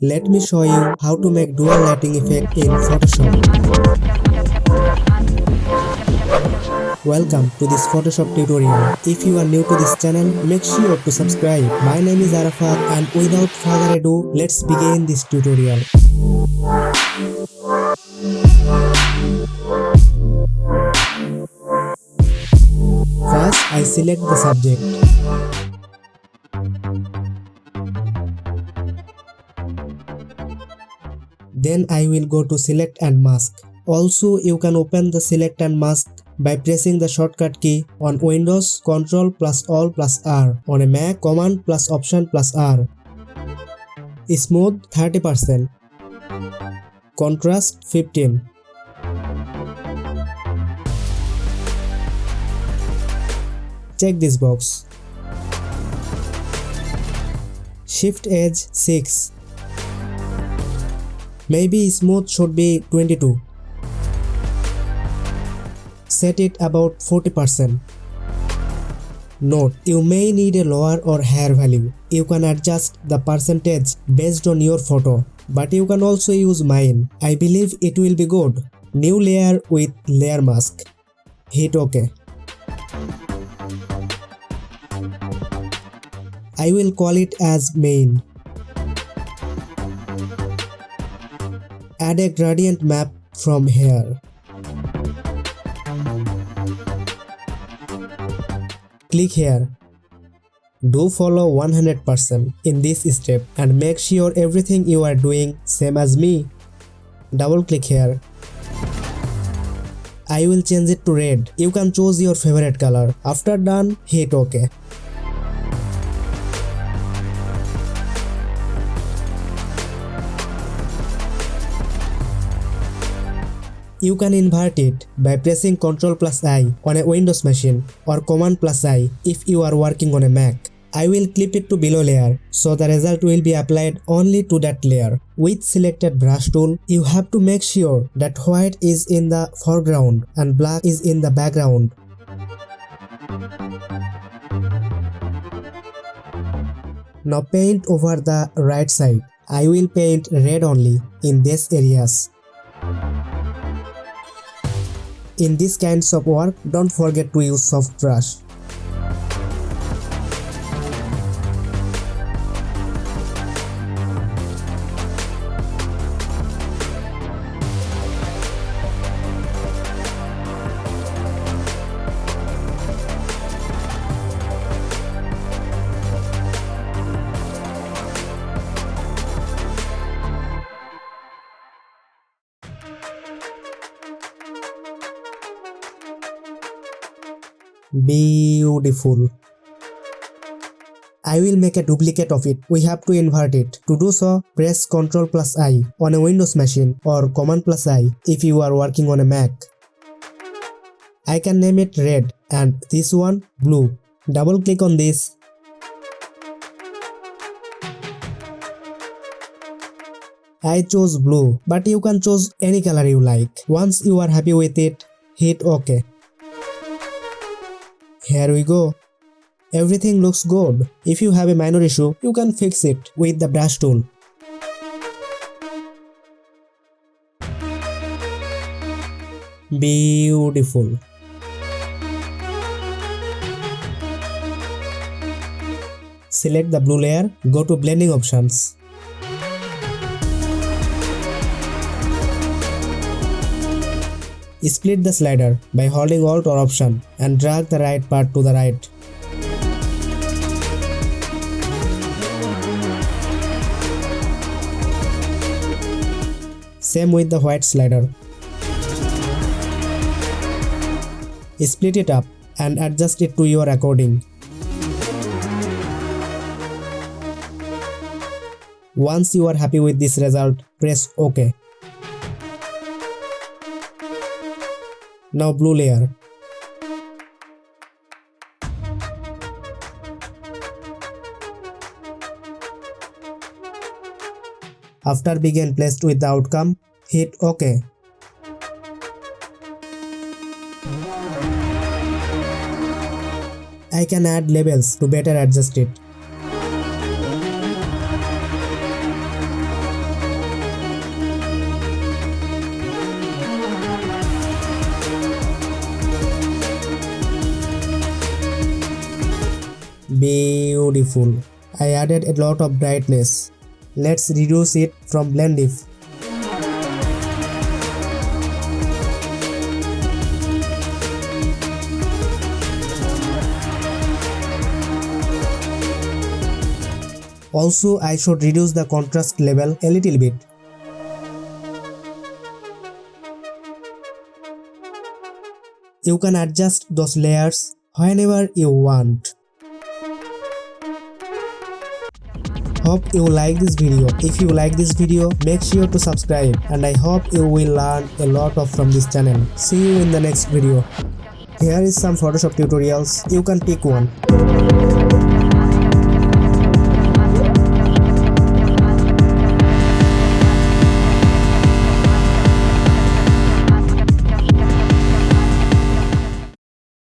Let me show you how to make dual lighting effect in Photoshop. Welcome to this Photoshop tutorial. If you are new to this channel, make sure to subscribe. My name is Arafat and without further ado, let's begin this tutorial. First, I select the subject. Then I will go to select and mask. Also, you can open the select and mask by pressing the shortcut key on Windows Ctrl plus Alt plus R, on a Mac Command plus Option plus R. Smooth 30%. Contrast 15. Check this box. Shift edge 6. Maybe smooth should be 22. Set it about 40%. Note, you may need a lower or higher value. You can adjust the percentage based on your photo, but you can also use mine. I believe it will be good. New layer with layer mask. Hit OK. I will call it as main. Add a gradient map from here. Click here. Do follow 100% in this step and make sure everything you are doing same as me. Double click here. I will change it to red. You can choose your favorite color. After done, hit OK. You can invert it by pressing Ctrl plus I on a Windows machine or Command plus I if you are working on a Mac. I will clip it to below layer so the result will be applied only to that layer. With selected brush tool, you have to make sure that white is in the foreground and black is in the background. Now paint over the right side. I will paint red only in these areas. In these kinds of work, don't forget to use soft brush. Beautiful. I will make a duplicate of it. We have to invert it. To do so, press Ctrl plus I on a Windows machine or Command plus I if you are working on a Mac. I can name it red and this one blue. Double click on this. I chose blue, but you can choose any color you like. Once you are happy with it, hit OK. Here we go. Everything looks good. If you have a minor issue, you can fix it with the brush tool. Beautiful. Select the blue layer, go to blending options. Split the slider by holding Alt or Option and drag the right part to the right. Same with the white slider. Split it up and adjust it to your according. Once you are happy with this result, press OK. Now blue layer. After begin placed with the outcome, hit OK. I can add labels to better adjust it. beautiful. I added a lot of brightness. Let's reduce it from blend if. Also, I should reduce the contrast level a little bit. You can adjust those layers whenever you want. Hope you like this video. If you like this video, make sure to subscribe, and I hope you will learn a lot from this channel. See you in the next video. Here is some Photoshop tutorials. You can pick one.